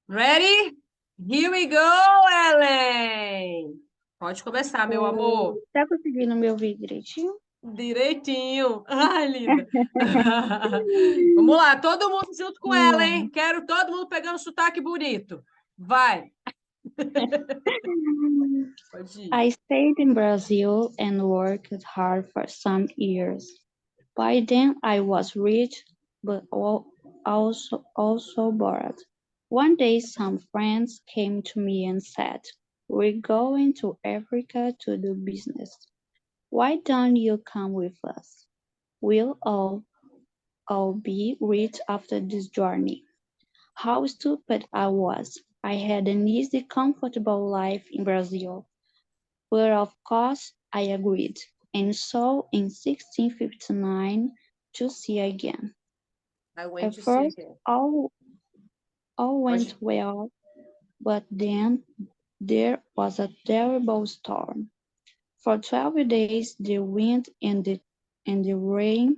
Ready? Here we go, Ellen! Pode começar, meu amor. Tá conseguindo me ouvir direitinho? Direitinho. Ai, linda. Vamos lá, todo mundo junto com ela, hein? Hum. Quero todo mundo pegando sotaque bonito. Vai. Pode ir. I stayed in Brazil and worked hard for some years. By then I was rich, but also bored. One day some friends came to me and said, "We're going to Africa to do business. Why don't you come with us? We'll all be rich after this journey." How stupid I was. I had an easy, comfortable life in Brazil, but of course I agreed, and so in 1659 to sea again. I went At to see first again. all Pode... went well, but then there was a terrible storm. For 12 days the wind and the rain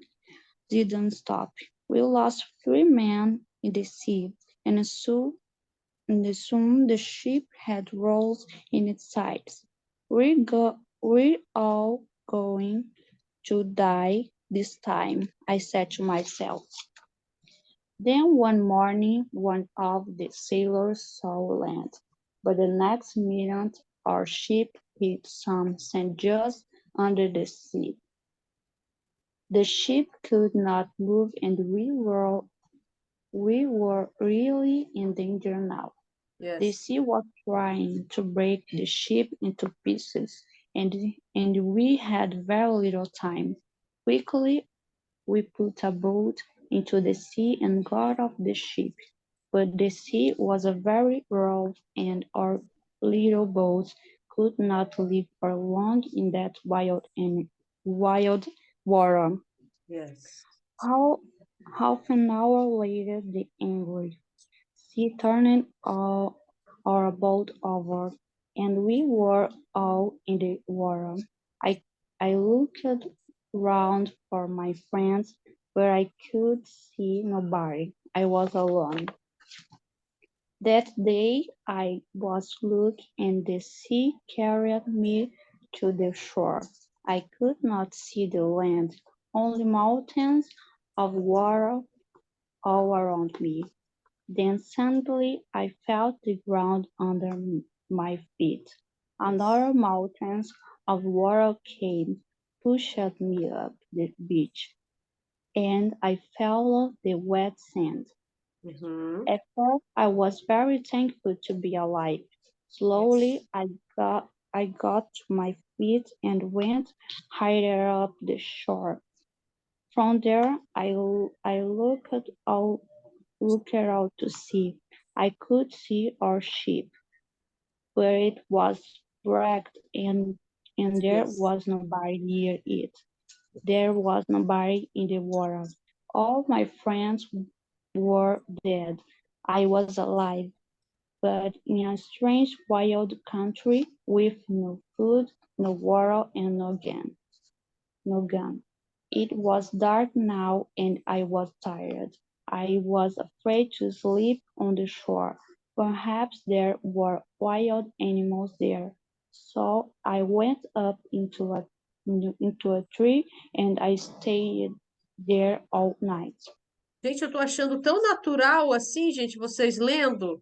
didn't stop. We lost 3 men in the sea, and soon the ship had rolls in its sides. We're all going to die this time, I said to myself. Then one morning one of the sailors saw land, but the next minute our ship hit some sand just under the sea. The ship could not move and we were really in danger now. The Yes. sea was trying to break the ship into pieces, and we had very little time. Quickly, we put a boat into the sea and got off the ship. But the sea was very rough, and our little boat could not live for long in that wild water. Yes. How, half an hour later, the angry sea turned our boat over, and we were all in the water. I, I looked round for my friends, but I could see nobody. I was alone. That day I was lucky, and the sea carried me to the shore. I could not see the land, only mountains of water all around me. Then suddenly I felt the ground under my feet. Another mountain of water came, pushed me up the beach, and I fell the wet sand. Uhum. At first I was very thankful to be alive. Yes. Slowly I got to my feet and went higher up the shore. From there I looked out to sea. I could see our ship, but it was wrecked and there Yes. was nobody near it. There was nobody in the water. All my friends were dead. I was alive, but in a strange wild country with no food, no water, and no gun. It was dark now and I was tired. I was afraid to sleep on the shore. Perhaps there were wild animals there. So I went up into a tree and I stayed there all night. Gente, eu tô achando tão natural assim, gente, vocês lendo.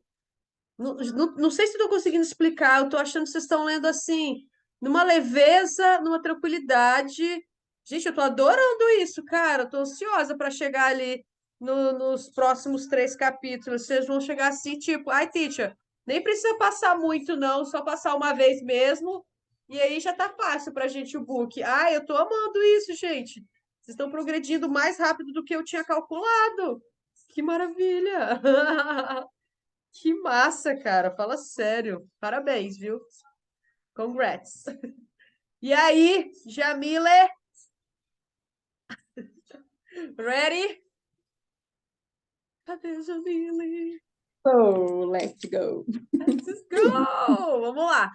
Não sei se estou conseguindo explicar, eu estou achando que vocês estão lendo assim, numa leveza, numa tranquilidade. Gente, eu estou adorando isso, cara. Estou ansiosa para chegar ali nos próximos 3 capítulos. Vocês vão chegar assim, tipo, ai, teacher, nem precisa passar muito, não, só passar uma vez mesmo. E aí já tá fácil pra gente o book. Ai, eu tô amando isso, gente. Vocês estão progredindo mais rápido do que eu tinha calculado. Que maravilha! Que massa, cara. Fala sério. Parabéns, viu? Congrats. E aí, Jamile? Ready? Cadê Jamile? So let's go. Let's go! Vamos lá.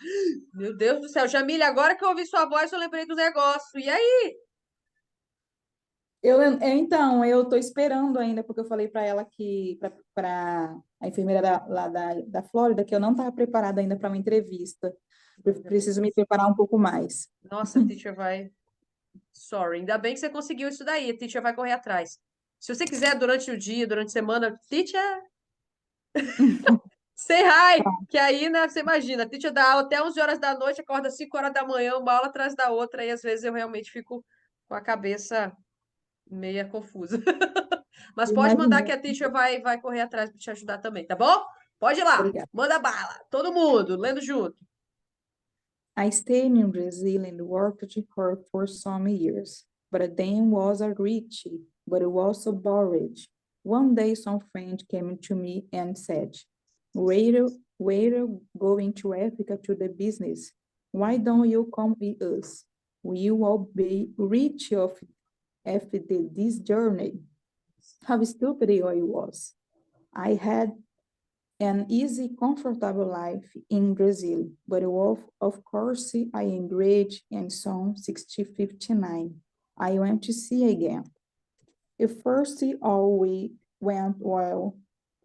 Meu Deus do céu. Jamile, agora que eu ouvi sua voz, eu lembrei do negócio. E aí? Então, eu estou esperando ainda, porque eu falei para ela que, para a enfermeira lá da Flórida, que eu não estava preparada ainda para uma entrevista. Eu preciso me preparar um pouco mais. Nossa, a teacher vai... Sorry. Ainda bem que você conseguiu isso daí. A teacher vai correr atrás. Se você quiser, durante o dia, durante a semana, teacher... Say hi! Que aí, né, você imagina, a teacher dá aula até 11 horas da noite, acorda 5 horas da manhã, uma aula atrás da outra, e às vezes eu realmente fico com a cabeça meia confusa. Mas pode mandar que Imagina. a teacher vai correr atrás para te ajudar também, tá bom? Pode ir lá, Obrigada. manda bala, todo mundo, lendo junto. I stayed in Brazil and worked hard for some years, but then was a rich, but also bored. One day some friend came to me and said, we're going to Africa to the business. Why don't you come with us? We will be rich after this journey. How stupid I was. I had an easy, comfortable life in Brazil, but of course I engaged in Song 6059. I went to see again. At first all we went well,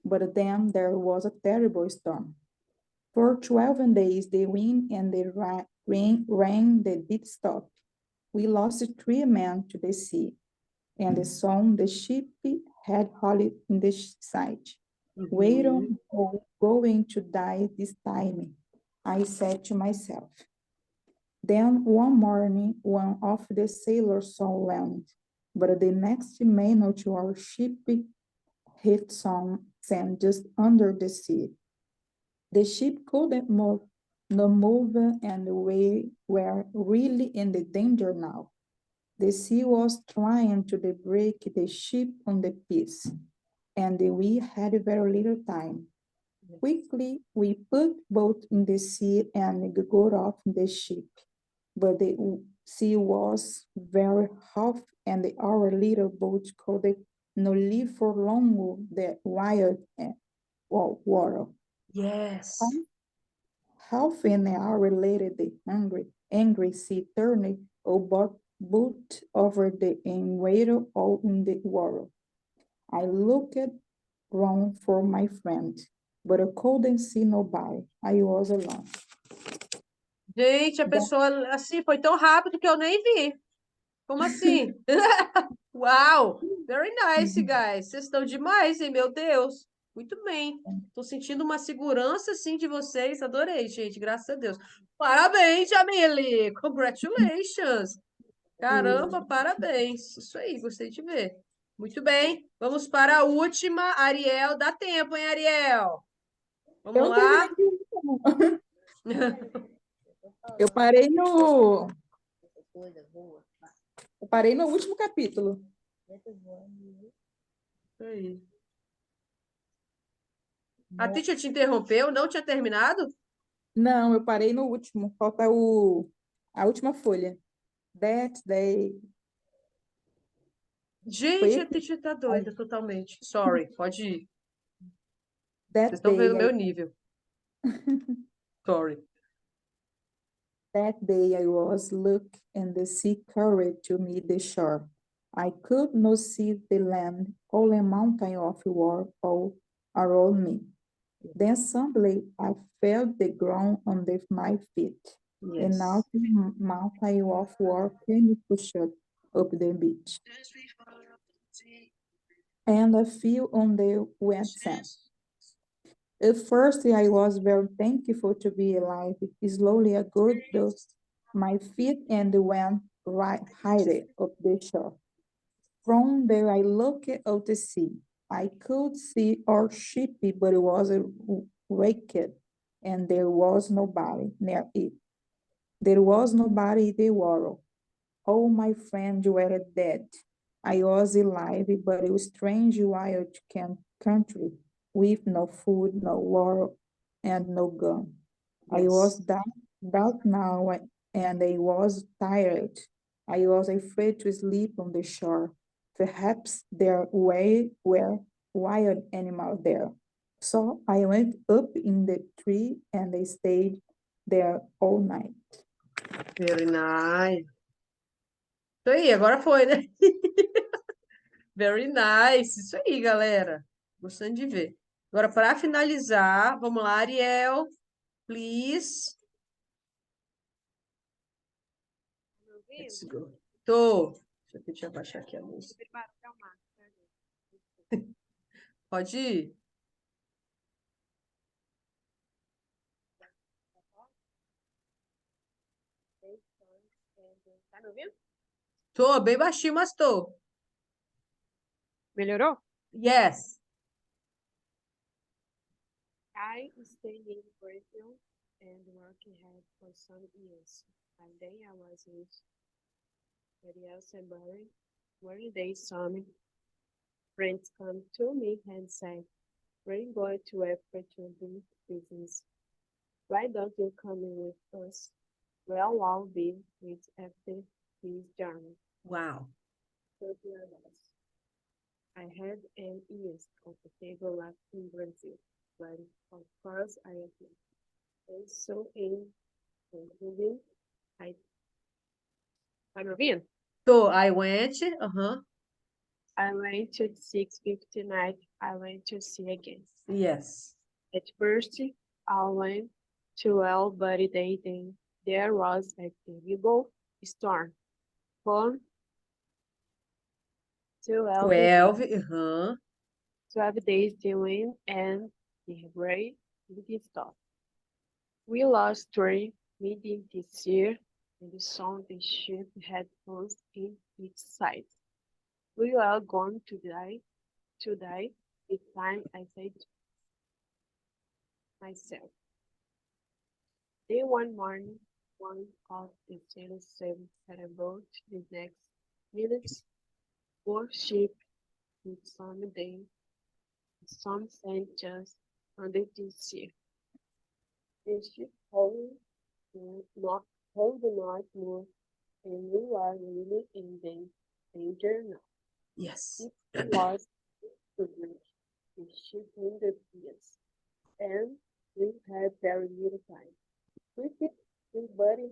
but then there was a terrible storm. For 12 days the wind and the rain that did stop. We lost 3 men to the sea, and the ship had hauled in the side. We don't going to die this time, I said to myself. Then one morning, one of the sailors saw land, but the next minute our ship hit some sand just under the sea. The ship couldn't move, no move, and we were really in the danger now. The sea was trying to break the ship on the piece, and we had very little time. Quickly, we put both in the sea and got off the ship. But the sea was very rough, and our little boat could not live for long the wild water. Yes. Half an hour later, the angry sea turned about boat over the water all in the water. I looked round for my friend, but I couldn't see nobody. I was alone. Gente, a pessoa, assim, foi tão rápido que eu nem vi. Como assim? Uau! Very nice, guys. Vocês estão demais, hein? Meu Deus. Muito bem. Tô sentindo uma segurança, assim, de vocês. Adorei, gente. Graças a Deus. Parabéns, Jamile! Congratulations! Caramba, parabéns. Isso aí, gostei de ver. Muito bem. Vamos para a última. Ariel, dá tempo, hein, Ariel? Vamos Eu não terminei lá. de último. Eu parei no. Eu parei no último capítulo. Aí. A teacher te interrompeu? Não tinha terminado? Não, eu parei no último. Falta a última folha. That day. Gente, a teacher tá doida totalmente. Sorry, pode ir. Vocês That estão vendo o day, meu nível. Sorry. that day I was look and the sea carried to me the shore. I could not see the land, only a mountain of water all around me. Then suddenly I felt the ground under my feet. Yes. And now the mountain of water came pushed up the beach. And I fell on the wet sand. At first, I was very thankful to be alive. Slowly, I got my feet and went higher up the shore. From there, I looked out the sea. I could see our ship, but it was wrecked, and there was nobody near it. There was nobody in the water. All my friends were dead. I was alive, but a strange wild country with no food, no water, and no gun. I was dark now, and I was tired. I was afraid to sleep on the shore. Perhaps there were wild animals there. So I went up in the tree and I stayed there all night. Very nice. Isso aí, agora foi, né? Very nice. Isso aí, galera. Gostando de ver. Agora, para finalizar, vamos lá, Ariel. Please. Let's go. Tô. Deixa eu abaixar aqui a música. Pode ir? Tá me ouvindo? Tô, bem baixinho, mas tô. Melhorou? Yes. I stayed in Brazil and worked here for some years. And then I was with various and Barry. One day some friends come to me and say, we're going to Africa to do business. Why don't you come in with us? Well, I'll be with after this journey. Wow. So here I was. I had an years comfortable life in Brazil, but of course I applied. And so in concluding, I'm Ravine. Tô, I went. I went to 6:59. I went to see again. Yes. At first, I went to well, but then there was a terrible storm. For 12 12 days the wind and the rain didn't stop. We lost 3 meetings this year, and the sun the ship had closed in its sides. We are going to die. It's time, I said to myself. Then one morning, one of the sailors said that about the next minutes, 4 ships with some day, some sand just under the sea. The ship hold the north move, and we are really in danger now. Yes. It was to bridge the ship in the piers, and we had very little time. We kept everybody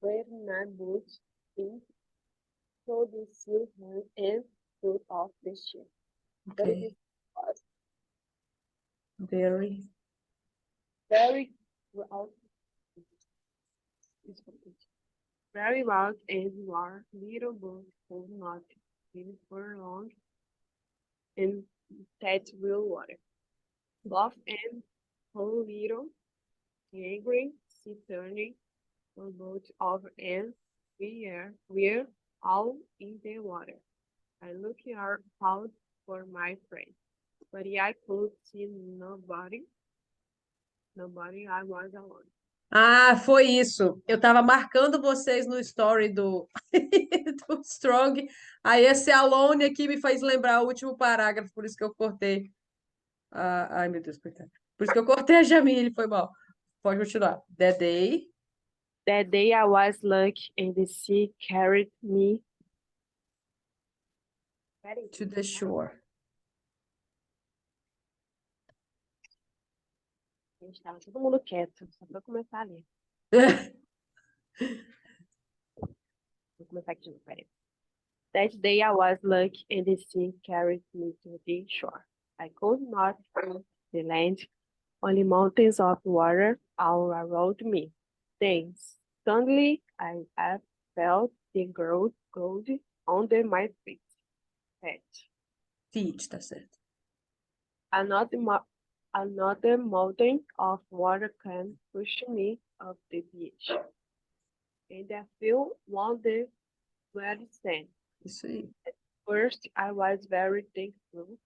were not boats in, so the sea hand and stood off the ship. But Okay. it was Very. very rough. Very rough and war, little boat could not live for long in that real water. Bluff and whole little angry sea turning on boat over and we're all in the water. I looked out for my friend, but I could see nobody. I was alone. Ah, foi isso. Eu tava marcando vocês no story do, do Strong. Aí esse alone aqui me faz lembrar o último parágrafo, por isso que eu cortei. Ai, meu Deus, coitado. Por isso que eu cortei a Jamile, foi mal. Pode continuar. That day I was lucky and the sea carried me To the shore. Gente, tava todo mundo quieto, só pra eu começar a ler. Vou começar aqui de novo, peraí. That day I was lucky and the sea carried me to the shore. I could not see the land, only mountains of water all around me. Then suddenly I felt the ground under my feet. Feet, tá certo. Another mountain of water came push me off the beach. And I feel wonder where it stand. Isso aí. First, I was very thankful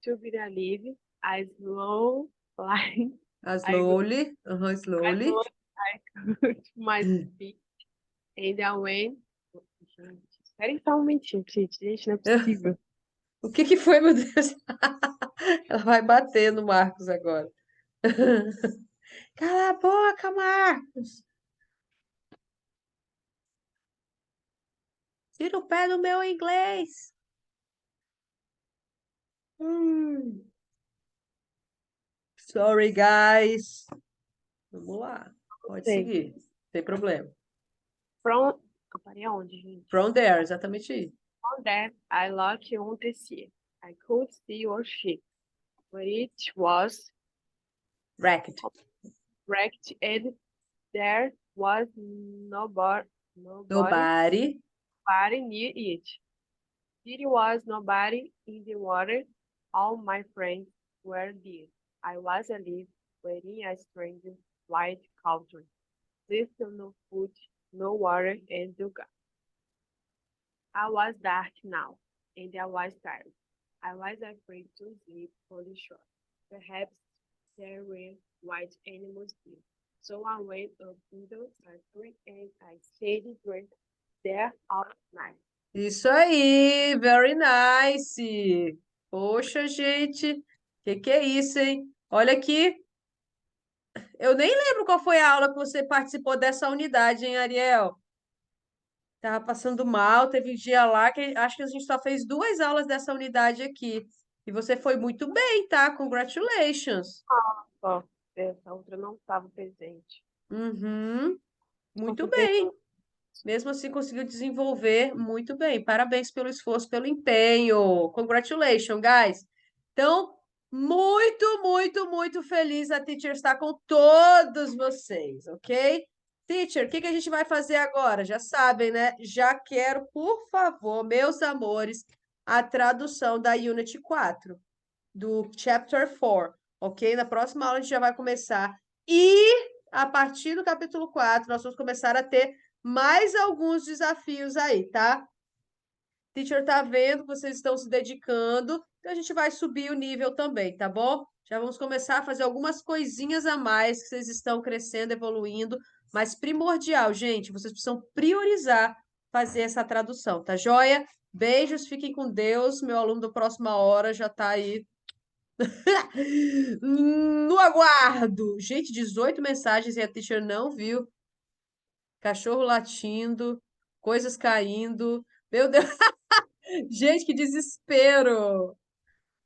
to be alive. I slow flying. Slowly. Slowly. I could my feet. And I went. Espera só um momentinho, gente, não é possível. O que foi, meu Deus? Ela vai bater no Marcos agora. Cala a boca, Marcos! Tira o pé do meu inglês! Sorry, guys. Vamos lá. Pode Sei. seguir. Sem problema. Eu parei aonde, gente? From there, exatamente aí. On that, I looked on the sea. I could see your ship, but it was Wrecked. wrecked and there was nobody Nobody. near it. There was nobody in the water. All my friends were dead. I was alive, but in a strange white country. With no food, no water, and no gas. I was dark now, and I was tired. I was afraid to sleep on the shore. Perhaps there were wild animals there. So I went up in the factory and I stayed there all night. Isso aí, very nice. Poxa, gente, que é isso, hein? Olha aqui, eu nem lembro qual foi a aula que você participou dessa unidade, hein, Ariel? Tava passando mal, teve um dia lá que acho que a gente só fez 2 aulas dessa unidade aqui. E você foi muito bem, tá? Congratulations. Ó, essa outra não estava presente. Uhum, muito Consegui. bem. Mesmo assim, conseguiu desenvolver muito bem. Parabéns pelo esforço, pelo empenho. Congratulations, guys. Então, muito feliz a teacher estar com todos vocês, ok? Teacher, o que a gente vai fazer agora? Já sabem, né? Já quero, por favor, meus amores, a tradução da Unit 4, do Chapter 4, ok? Na próxima aula a gente já vai começar. E, a partir do capítulo 4, nós vamos começar a ter mais alguns desafios aí, tá? Teacher tá vendo que vocês estão se dedicando, então a gente vai subir o nível também, tá bom? Já vamos começar a fazer algumas coisinhas a mais que vocês estão crescendo, evoluindo, mas primordial, gente, vocês precisam priorizar fazer essa tradução, tá joia? Beijos, fiquem com Deus. Meu aluno do Próxima Hora já tá aí no aguardo. Gente, 18 mensagens e a teacher não viu. Cachorro latindo, coisas caindo. Meu Deus, gente, que desespero!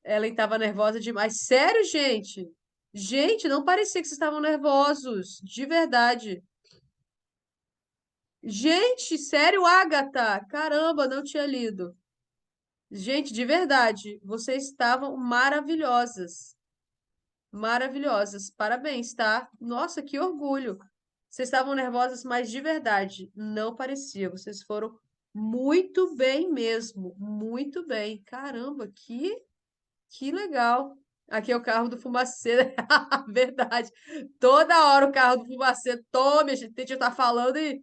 Ela estava nervosa demais. Sério, gente? Gente, não parecia que vocês estavam nervosos, de verdade. Gente, sério, Agatha? Caramba, não tinha lido. Gente, de verdade, vocês estavam maravilhosas. Maravilhosas. Parabéns, tá? Nossa, que orgulho. Vocês estavam nervosas, mas de verdade, não parecia. Vocês foram muito bem mesmo. Muito bem. Caramba, que legal. Aqui é o carro do fumacê. Verdade. Toda hora o carro do fumacê. Tome, a gente tá falando e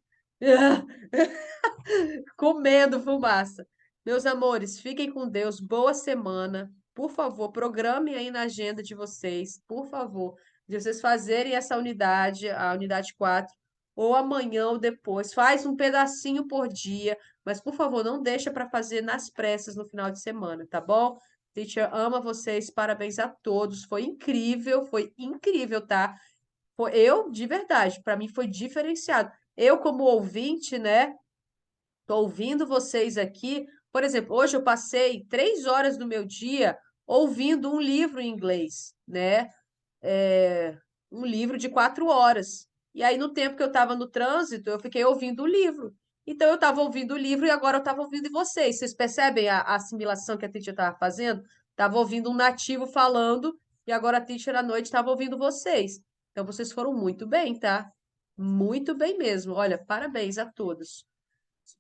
comendo fumaça. Meus amores, fiquem com Deus. Boa semana. Por favor, programem aí na agenda de vocês, por favor, de vocês fazerem essa unidade, a unidade 4, ou amanhã ou depois. Faz um pedacinho por dia, mas por favor, não deixa para fazer nas pressas no final de semana, tá bom? Teacher ama vocês, parabéns a todos. Foi incrível, tá? De verdade, para mim foi diferenciado. Eu, como ouvinte, né? Tô ouvindo vocês aqui. Por exemplo, hoje eu passei 3 horas do meu dia ouvindo um livro em inglês, né? Um livro de 4 horas. E aí, no tempo que eu estava no trânsito, eu fiquei ouvindo o livro. Então, eu estava ouvindo o livro e agora eu estava ouvindo vocês. Vocês percebem a assimilação que a teacher estava fazendo? Estava ouvindo um nativo falando e agora a teacher à noite estava ouvindo vocês. Então, vocês foram muito bem, tá? Muito bem mesmo. Olha, parabéns a todos.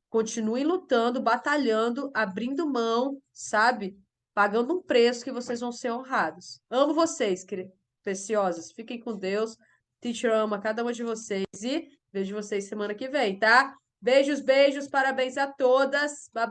Continuem lutando, batalhando, abrindo mão, sabe? Pagando um preço que vocês vão ser honrados. Amo vocês, preciosas. Fiquem com Deus. Teacher ama cada uma de vocês e vejo vocês semana que vem, tá? Beijos, beijos, parabéns a todas. Bye, bye.